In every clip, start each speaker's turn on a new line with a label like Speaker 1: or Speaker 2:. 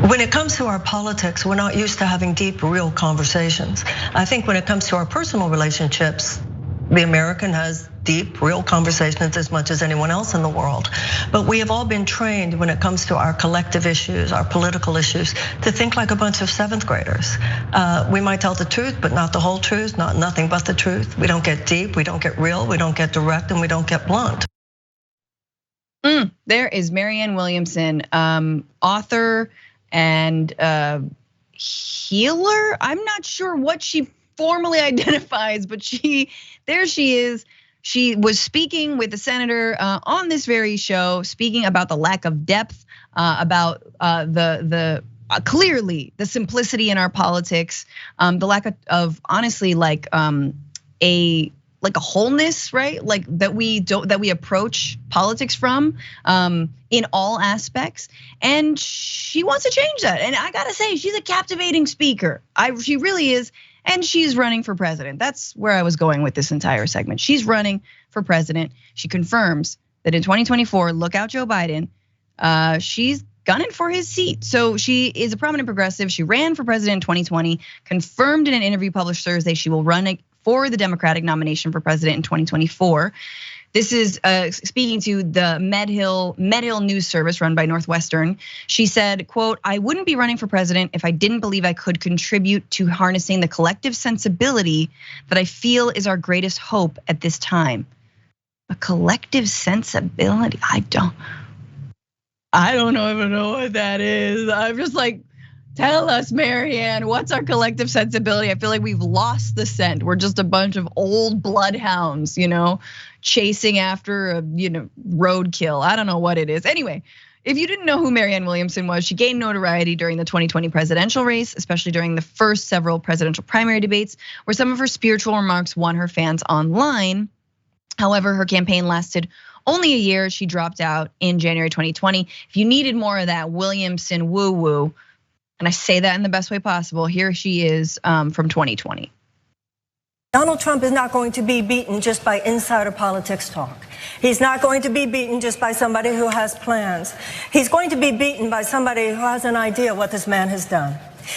Speaker 1: When it comes to our politics, we're not used to having deep, real conversations. I think when it comes to our personal relationships, the American has deep, real conversations as much as anyone else in the world. But we have all been trained when it comes to our collective issues, our political issues, to think like a bunch of 7th graders. We might tell the truth, but not the whole truth, nothing but the truth. We don't get deep, we don't get real, we don't get direct, and we don't get blunt.
Speaker 2: There is Marianne Williamson, author and healer. I'm not sure what she formally identifies, but there she is. She was speaking with the senator on this very show, speaking about the lack of depth, about the clearly the simplicity in our politics, the lack of honestly like a wholeness, right? Like that we approach politics from in all aspects, and she wants to change that. And I gotta say, she's a captivating speaker. She really is. And she's running for president. That's where I was going with this entire segment. She's running for president. She confirms that in 2024, look out Joe Biden, she's gunning for his seat. So she is a prominent progressive. She ran for president in 2020, confirmed in an interview published Thursday she will run for the Democratic nomination for president in 2024. This is speaking to the Medill News Service run by Northwestern. She said, quote, "I wouldn't be running for president if I didn't believe I could contribute to harnessing the collective sensibility that I feel is our greatest hope at this time." A collective sensibility, I don't even know what that is. I'm just like, tell us, Marianne, what's our collective sensibility? I feel like we've lost the scent. We're just a bunch of old bloodhounds, chasing after a roadkill. I don't know what it is. Anyway, if you didn't know who Marianne Williamson was, she gained notoriety during the 2020 presidential race, especially during the first several presidential primary debates, where some of her spiritual remarks won her fans online. However, her campaign lasted only a year. She dropped out in January 2020. If you needed more of that Williamson woo-woo, and I say that in the best way possible, here she is from 2020.
Speaker 1: Donald Trump is not going to be beaten just by insider politics talk. He's not going to be beaten just by somebody who has plans. He's going to be beaten by somebody who has an idea what this man has done.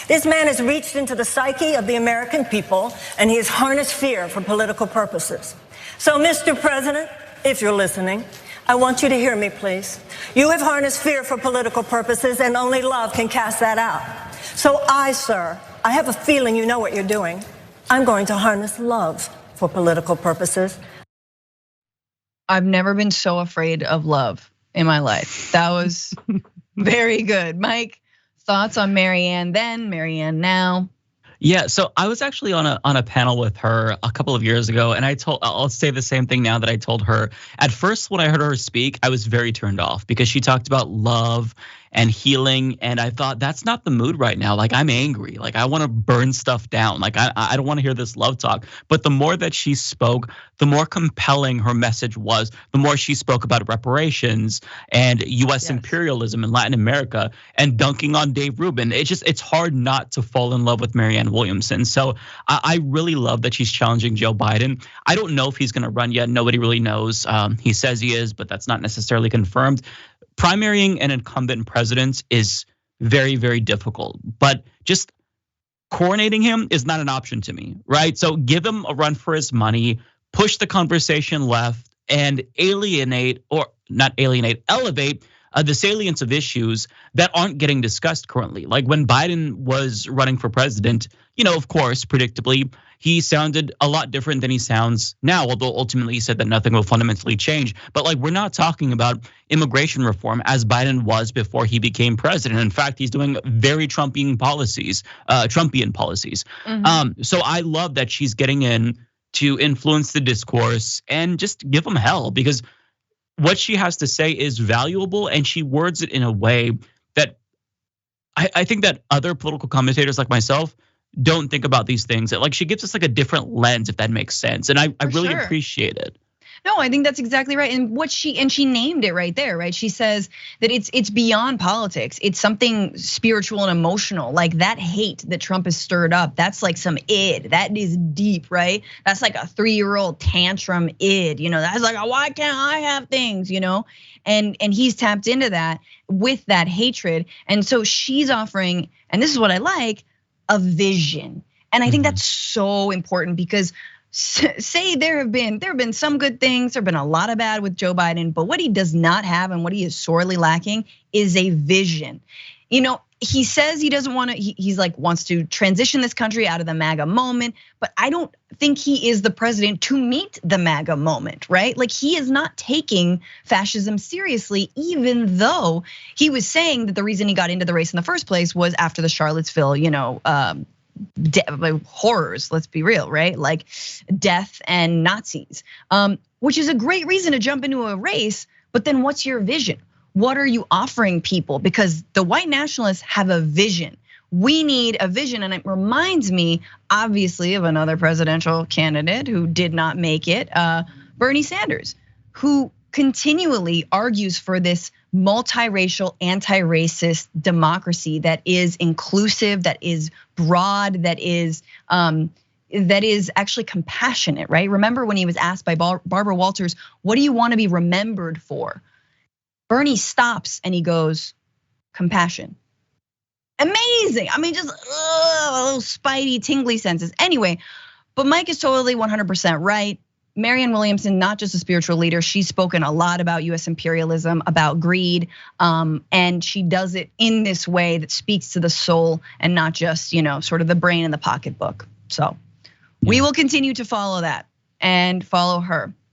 Speaker 1: This man has reached into the psyche of the American people, and he has harnessed fear for political purposes. So, Mr. President, if you're listening, I want you to hear me, please. You have harnessed fear for political purposes, and only love can cast that out. So sir, I have a feeling you know what you're doing. I'm going to harness love for political purposes.
Speaker 2: I've never been so afraid of love in my life. That was very good. Mike, thoughts on Marianne then, Marianne now?
Speaker 3: Yeah, so I was actually on a panel with her a couple of years ago, and I'll say the same thing now that I told her. At first, when I heard her speak, I was very turned off because she talked about love and healing, and I thought that's not the mood right now. Like, I'm angry, like I want to burn stuff down, like I don't want to hear this love talk. But the more that she spoke, the more compelling her message was. The more she spoke about reparations and U.S. imperialism in Latin America and dunking on Dave Rubin. It's hard not to fall in love with Marianne Williamson. So I really love that she's challenging Joe Biden. I don't know if he's going to run yet. Nobody really knows. He says he is, but that's not necessarily confirmed. Primarying an incumbent president is very, very difficult, but just coronating him is not an option to me, right? So give him a run for his money, push the conversation left, and elevate the salience of issues that aren't getting discussed currently. Like when Biden was running for president, of course, predictably, he sounded a lot different than he sounds now, although ultimately he said that nothing will fundamentally change. But like, we're not talking about immigration reform as Biden was before he became president. In fact, he's doing very Trumpian policies.
Speaker 2: Mm-hmm.
Speaker 3: So I love that she's getting in to influence the discourse and just give them hell, because what she has to say is valuable, and she words it in a way that I think that other political commentators like myself don't think about these things. Like, she gives us like a different lens, if that makes sense. And I really appreciate it.
Speaker 2: No, I think that's exactly right. And she named it right there, right? She says that it's beyond politics. It's something spiritual and emotional. Like that hate that Trump has stirred up, that's like some id. That is deep, right? That's like a 3-year-old tantrum id. That's like, why can't I have things, And he's tapped into that with that hatred. And so she's offering, and this is what I like, a vision. And I think that's so important because say there have been some good things, there have been a lot of bad with Joe Biden, but what he does not have and what he is sorely lacking is a vision. He says he doesn't want to, he's like wants to transition this country out of the MAGA moment, but I don't think he is the president to meet the MAGA moment, right? Like he is not taking fascism seriously, even though he was saying that the reason he got into the race in the first place was after the Charlottesville, horrors, let's be real, right? Like death and Nazis, which is a great reason to jump into a race. But then what's your vision? What are you offering people? Because the white nationalists have a vision. We need a vision. And it reminds me, obviously, of another presidential candidate who did not make it, Bernie Sanders, who continually argues for this multiracial, anti-racist democracy that is inclusive, that is broad, that is actually compassionate, right? Remember when he was asked by Barbara Walters, what do you want to be remembered for? Bernie stops and he goes, compassion. Amazing. I mean, just little spidey, tingly senses. Anyway, but Mike is totally 100% right. Marianne Williamson, not just a spiritual leader, she's spoken a lot about US imperialism, about greed, and she does it in this way that speaks to the soul and not just, sort of the brain in the pocketbook. So we will continue to follow that and follow her.